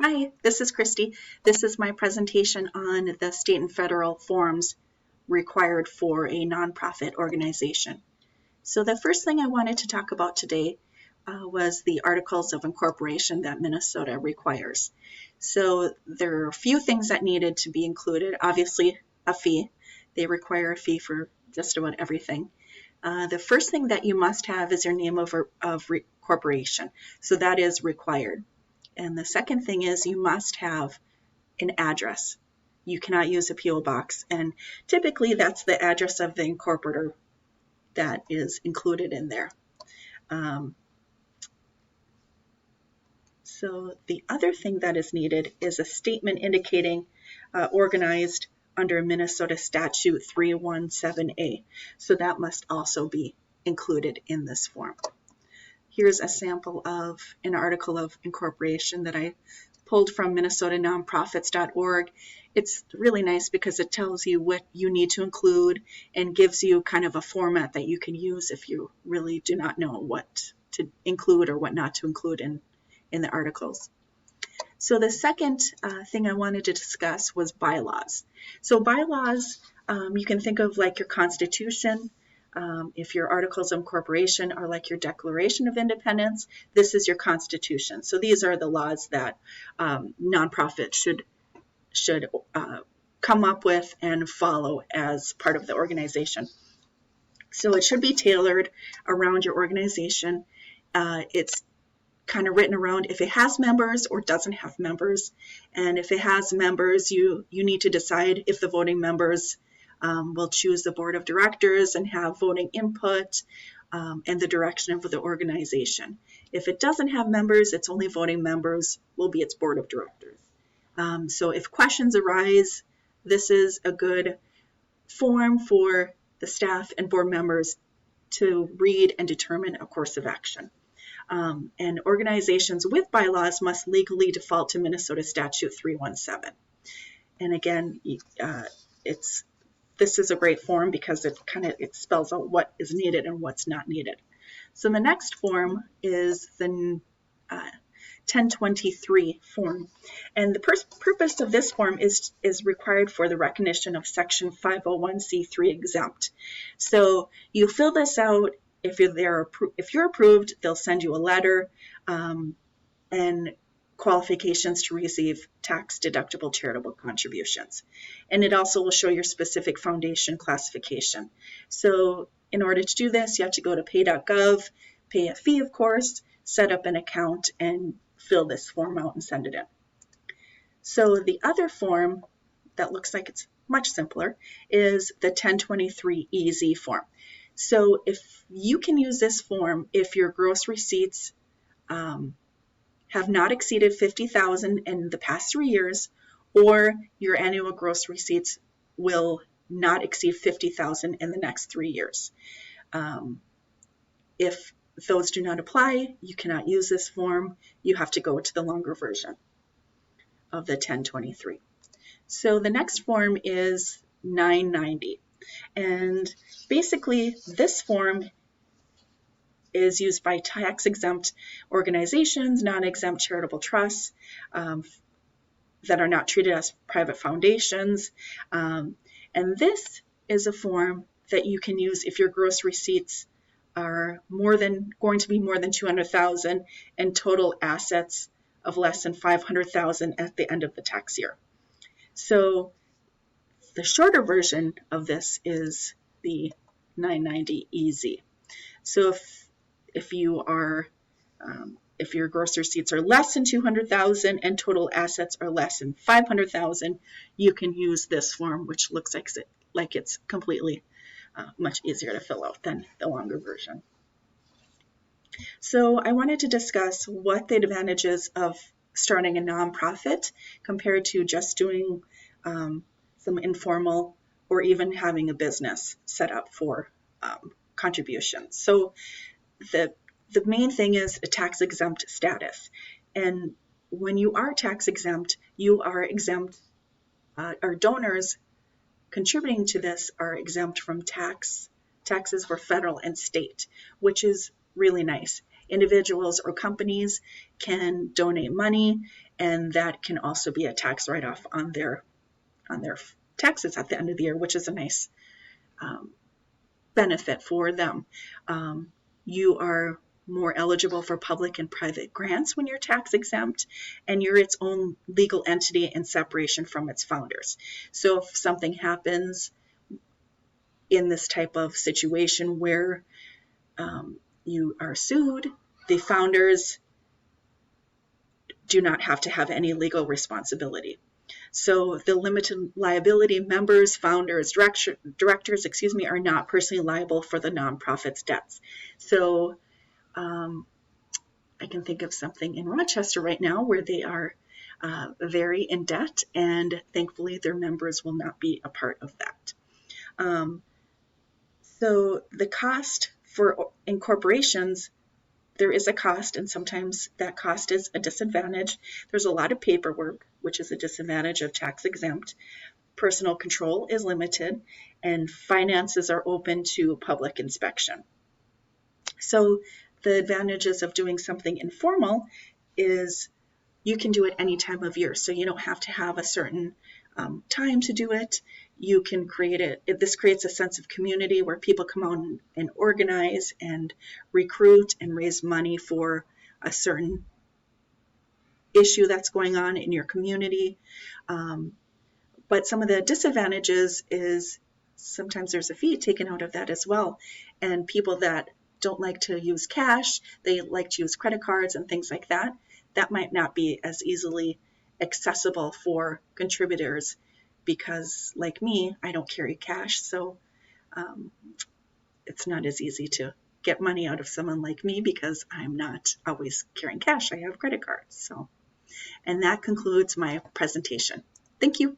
Hi, this is Christy. This is my presentation on the state and federal forms required for a nonprofit organization. So the first thing I wanted to talk about today was the Articles of Incorporation that Minnesota requires. So there are a few things that needed to be included. Obviously, a fee. They require a fee for just about everything. The first thing that you must have is your name of corporation. So that is required. And the second thing is you must have an address. You cannot use a P.O. box. And typically that's the address of the incorporator that is included in there. So the other thing that is needed is a statement indicating organized under Minnesota Statute 317A. So that must also be included in this form. Here's a sample of an article of incorporation that I pulled from minnesotanonprofits.org. It's really nice because it tells you what you need to include and gives you kind of a format that you can use if you really do not know what to include or what not to include in the articles. So the second thing I wanted to discuss was bylaws. So bylaws, you can think of like your Constitution. If your Articles of Incorporation are like your Declaration of Independence, this is your Constitution. So these are the laws that nonprofits should come up with and follow as part of the organization. So it should be tailored around your organization. It's kind of written around if it has members or doesn't have members. And if it has members, you need to decide if the voting members will choose the board of directors and have voting input and the direction of the organization. If it doesn't have members, its only voting members will be its board of directors. So if questions arise, this is a good form for the staff and board members to read and determine a course of action. And organizations with bylaws must legally default to Minnesota Statute 317. And again, this is a great form because it spells out what is needed and what's not needed. So the next form is the 1023 form. And the purpose of this form is required for the recognition of Section 501c3 exempt. So you fill this out. If you're approved, they'll send you a letter and qualifications to receive tax-deductible charitable contributions. And it also will show your specific foundation classification. So in order to do this, you have to go to pay.gov, pay a fee, of course, set up an account, and fill this form out and send it in. So the other form that looks like it's much simpler is the 1023EZ form. So if you can use this form if your gross receipts have not exceeded $50,000 in the past 3 years, or your annual gross receipts will not exceed $50,000 in the next 3 years. If those do not apply, you cannot use this form. You have to go to the longer version of the 1023. So the next form is 990. And basically, this form is used by tax-exempt organizations, non-exempt charitable trusts that are not treated as private foundations. And this is a form that you can use if your gross receipts are going to be more than $200,000 and total assets of less than $500,000 at the end of the tax year. So the shorter version of this is the 990EZ. So if your gross receipts are less than $200,000 and total assets are less than $500,000, you can use this form, which looks like it's completely much easier to fill out than the longer version. So I wanted to discuss what the advantages of starting a nonprofit compared to just doing some informal or even having a business set up for contributions. So the main thing is a tax-exempt status. And when you are tax-exempt, you are exempt, or donors contributing to this are exempt from taxes for federal and state, which is really nice. individuals or companies can donate money, and that can also be a tax write-off on their taxes at the end of the year, which is a nice benefit for them. You are more eligible for public and private grants when you're tax exempt, and you're its own legal entity in separation from its founders. So if something happens in this type of situation where you are sued, the founders do not have to have any legal responsibility. So the limited liability members, founders, directors, are not personally liable for the nonprofit's debts. So I can think of something in Rochester right now where they are very in debt, and thankfully their members will not be a part of that. So the cost for incorporations, there is a cost, and sometimes that cost is a disadvantage. There's a lot of paperwork, which is a disadvantage of tax exempt. Personal control is limited, and finances are open to public inspection. So the advantages of doing something informal is you can do it any time of year. So you don't have to have a certain time to do it. You can create it. This creates a sense of community where people come out and organize and recruit and raise money for a certain issue that's going on in your community. But some of the disadvantages is sometimes there's a fee taken out of that as well. And people that don't like to use cash, they like to use credit cards and things like that, that might not be as easily accessible for contributors because, like me, I don't carry cash, so it's not as easy to get money out of someone like me because I'm not always carrying cash. I have credit cards. And that concludes my presentation. Thank you.